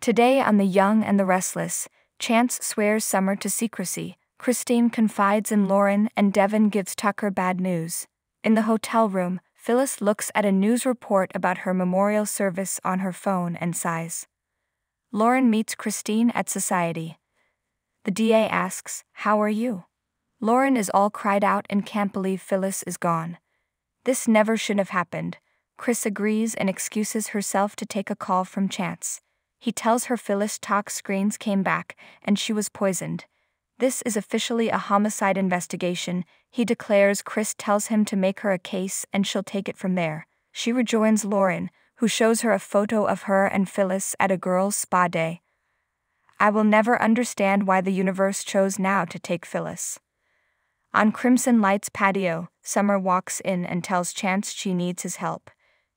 Today on The Young and the Restless, Chance swears Summer to secrecy, Christine confides in Lauren, and Devin gives Tucker bad news. In the hotel room, Phyllis looks at a news report about her memorial service on her phone and sighs. Lauren meets Christine at Society. The DA asks, "How are you?" Lauren is all cried out and can't believe Phyllis is gone. This never should have happened. Chris agrees and excuses herself to take a call from Chance. He tells her Phyllis talk screens came back and she was poisoned. This is officially a homicide investigation. He declares Chris tells him to make her a case and she'll take it from there. She rejoins Lauren, who shows her a photo of her and Phyllis at a girls' spa day. I will never understand why the universe chose now to take Phyllis. On Crimson Light's patio, Summer walks in and tells Chance she needs his help.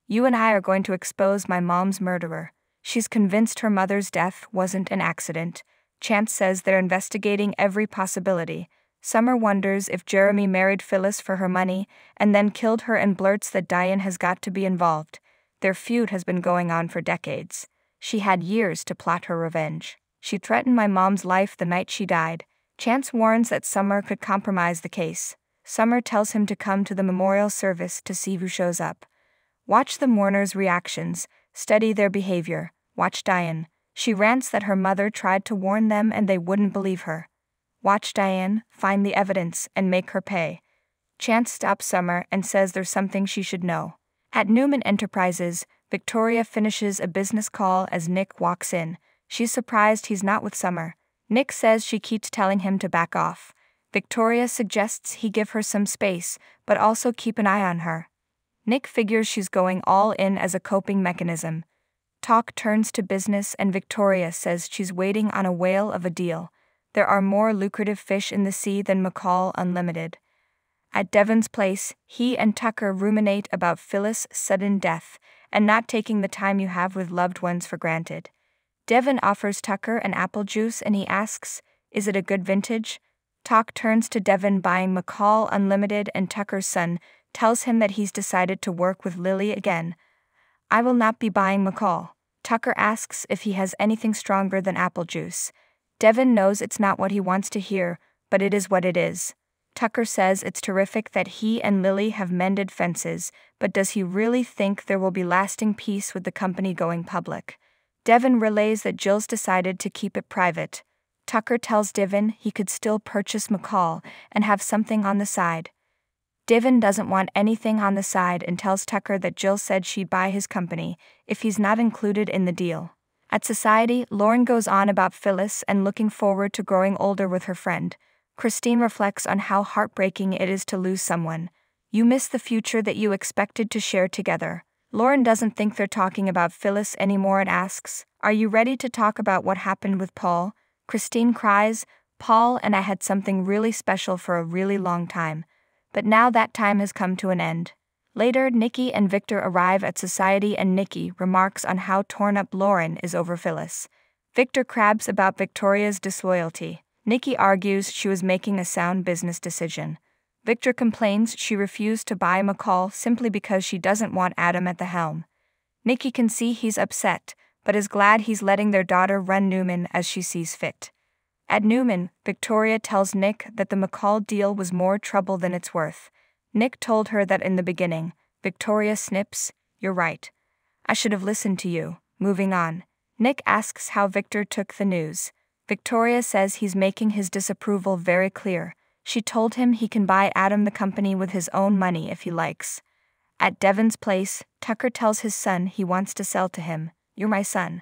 You and I are going to expose my mom's murderer. She's convinced her mother's death wasn't an accident. Chance says they're investigating every possibility. Summer wonders if Jeremy married Phyllis for her money and then killed her and blurts that Diane has got to be involved. Their feud has been going on for decades. She had years to plot her revenge. She threatened my mom's life the night she died. Chance warns that Summer could compromise the case. Summer tells him to come to the memorial service to see who shows up. Watch the mourners' reactions, study their behavior, watch Diane. She rants that her mother tried to warn them and they wouldn't believe her. Watch Diane, find the evidence, and make her pay. Chance stops Summer and says there's something she should know. At Newman Enterprises, Victoria finishes a business call as Nick walks in. She's surprised he's not with Summer. Nick says she keeps telling him to back off. Victoria suggests he give her some space, but also keep an eye on her. Nick figures she's going all in as a coping mechanism. Talk turns to business and Victoria says she's waiting on a whale of a deal. There are more lucrative fish in the sea than McCall Unlimited. At Devin's place, he and Tucker ruminate about Phyllis' sudden death and not taking the time you have with loved ones for granted. Devin offers Tucker an apple juice and he asks, "Is it a good vintage?" Talk turns to Devin buying McCall Unlimited and Tucker's son tells him that he's decided to work with Lily again. I will not be buying McCall. Tucker asks if he has anything stronger than apple juice. Devin knows it's not what he wants to hear, but it is what it is. Tucker says it's terrific that he and Lily have mended fences, but does he really think there will be lasting peace with the company going public? Devin relays that Jill's decided to keep it private. Tucker tells Devin he could still purchase McCall and have something on the side. Devin doesn't want anything on the side and tells Tucker that Jill said she'd buy his company if he's not included in the deal. At Society, Lauren goes on about Phyllis and looking forward to growing older with her friend. Christine reflects on how heartbreaking it is to lose someone. You miss the future that you expected to share together. Lauren doesn't think they're talking about Phyllis anymore and asks, "Are you ready to talk about what happened with Paul?" Christine cries, "Paul and I had something really special for a really long time. But now that time has come to an end." Later, Nikki and Victor arrive at Society and Nikki remarks on how torn up Lauren is over Phyllis. Victor crabs about Victoria's disloyalty. Nikki argues she was making a sound business decision. Victor complains she refused to buy McCall simply because she doesn't want Adam at the helm. Nikki can see he's upset, but is glad he's letting their daughter run Newman as she sees fit. At Newman, Victoria tells Nick that the McCall deal was more trouble than it's worth. Nick told her that in the beginning. Victoria snips, "You're right. I should have listened to you." Moving on. Nick asks how Victor took the news. Victoria says he's making his disapproval very clear. She told him he can buy Adam the company with his own money if he likes. At Devin's place, Tucker tells his son he wants to sell to him. "You're my son.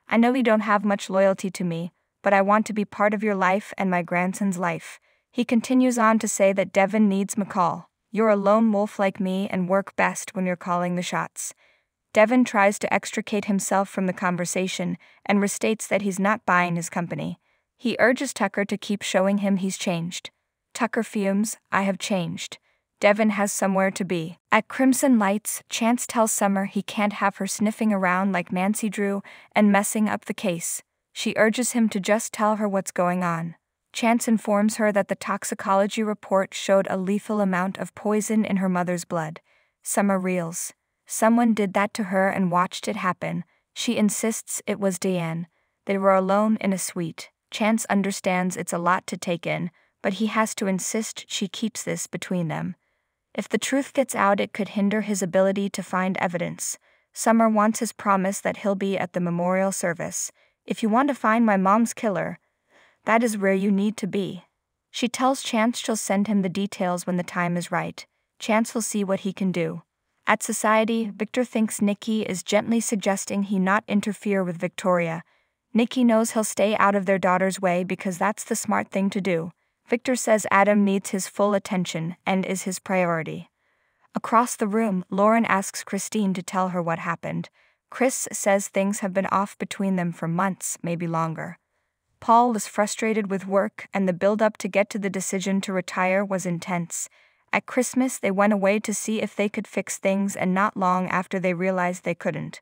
I know you don't have much loyalty to me, but I want to be part of your life and my grandson's life." He continues on to say that Devin needs McCall. "You're a lone wolf like me and work best when you're calling the shots." Devin tries to extricate himself from the conversation and restates that he's not buying his company. He urges Tucker to keep showing him he's changed. Tucker fumes, "I have changed. Devin has somewhere to be." At Crimson Lights, Chance tells Summer he can't have her sniffing around like Nancy Drew and messing up the case. She urges him to just tell her what's going on. Chance informs her that the toxicology report showed a lethal amount of poison in her mother's blood. Summer reels. Someone did that to her and watched it happen. She insists it was Diane. They were alone in a suite. Chance understands it's a lot to take in, but he has to insist she keeps this between them. If the truth gets out, it could hinder his ability to find evidence. Summer wants his promise that he'll be at the memorial service. If you want to find my mom's killer, that is where you need to be. She tells Chance she'll send him the details when the time is right. Chance will see what he can do. At society, Victor thinks Nikki is gently suggesting he not interfere with Victoria. Nikki knows he'll stay out of their daughter's way because that's the smart thing to do. Victor says Adam needs his full attention and is his priority. Across the room, Lauren asks Christine to tell her what happened. Chris says things have been off between them for months, maybe longer. Paul was frustrated with work, and the build-up to get to the decision to retire was intense. At Christmas, they went away to see if they could fix things, and not long after they realized they couldn't.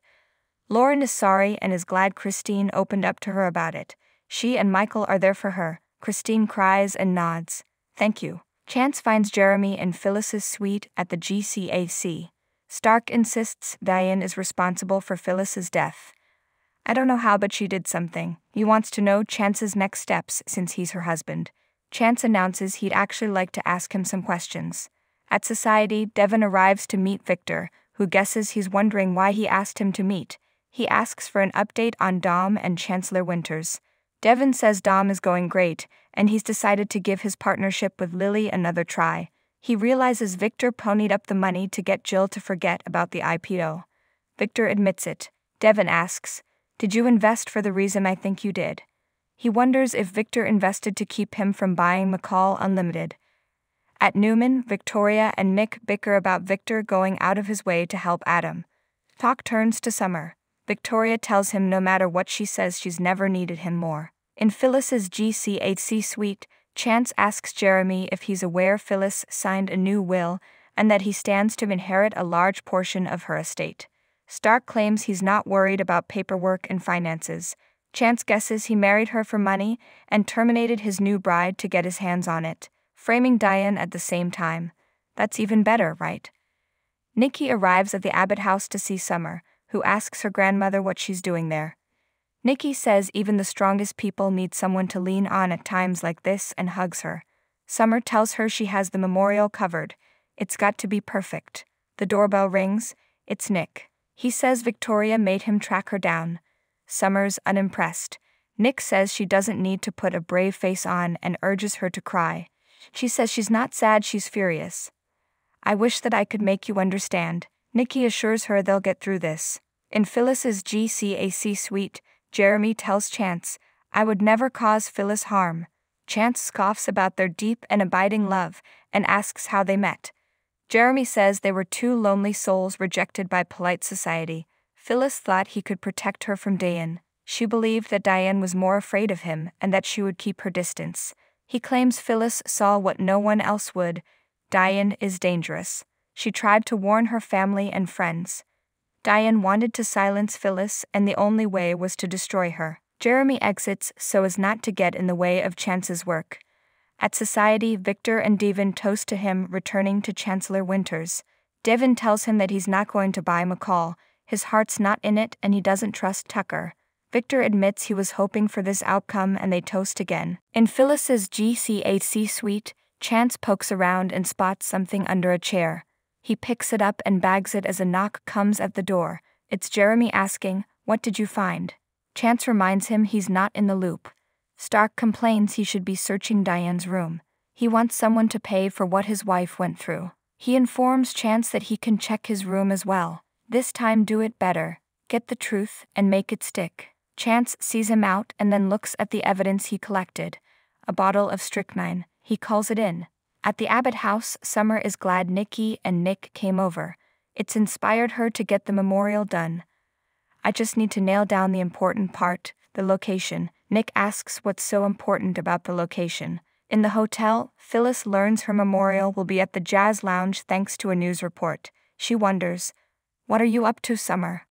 Lauren is sorry and is glad Christine opened up to her about it. She and Michael are there for her. Christine cries and nods. Thank you. Chance finds Jeremy in Phyllis's suite at the GCAC. Stark insists Diane is responsible for Phyllis's death. I don't know how, but she did something. He wants to know Chance's next steps since he's her husband. Chance announces he'd actually like to ask him some questions. At society, Devin arrives to meet Victor, who guesses he's wondering why he asked him to meet. He asks for an update on Dom and Chancellor Winters. Devin says Dom is going great, and he's decided to give his partnership with Lily another try. He realizes Victor ponied up the money to get Jill to forget about the IPO. Victor admits it. Devin asks, "Did you invest for the reason I think you did?" He wonders if Victor invested to keep him from buying McCall Unlimited. At Newman, Victoria and Nick bicker about Victor going out of his way to help Adam. Talk turns to Summer. Victoria tells him no matter what she says, she's never needed him more. In Phyllis's GCAC suite, Chance asks Jeremy if he's aware Phyllis signed a new will and that he stands to inherit a large portion of her estate. Stark claims he's not worried about paperwork and finances. Chance guesses he married her for money and terminated his new bride to get his hands on it, framing Diane at the same time. That's even better, right? Nikki arrives at the Abbott house to see Summer, who asks her grandmother what she's doing there. Nikki says even the strongest people need someone to lean on at times like this and hugs her. Summer tells her she has the memorial covered. It's got to be perfect. The doorbell rings. It's Nick. He says Victoria made him track her down. Summer's unimpressed. Nick says she doesn't need to put a brave face on and urges her to cry. She says she's not sad, she's furious. I wish that I could make you understand. Nikki assures her they'll get through this. In Phyllis's GCAC suite, Jeremy tells Chance, I would never cause Phyllis harm. Chance scoffs about their deep and abiding love and asks how they met. Jeremy says they were two lonely souls rejected by polite society. Phyllis thought he could protect her from Diane. She believed that Diane was more afraid of him and that she would keep her distance. He claims Phyllis saw what no one else would. Diane is dangerous. She tried to warn her family and friends. Diane wanted to silence Phyllis, and the only way was to destroy her. Jeremy exits so as not to get in the way of Chance's work. At society, Victor and Devin toast to him returning to Chancellor Winters. Devin tells him that he's not going to buy McCall. His heart's not in it and he doesn't trust Tucker. Victor admits he was hoping for this outcome and they toast again. In Phyllis's GCAC suite, Chance pokes around and spots something under a chair. He picks it up and bags it as a knock comes at the door. It's Jeremy asking, "What did you find?" Chance reminds him he's not in the loop. Stark complains he should be searching Diane's room. He wants someone to pay for what his wife went through. He informs Chance that he can check his room as well. This time do it better. Get the truth and make it stick. Chance sees him out and then looks at the evidence he collected. A bottle of strychnine. He calls it in. At the Abbott house, Summer is glad Nikki and Nick came over. It's inspired her to get the memorial done. I just need to nail down the important part, the location. Nick asks what's so important about the location. In the hotel, Phyllis learns her memorial will be at the Jazz Lounge thanks to a news report. She wonders, "What are you up to, Summer?"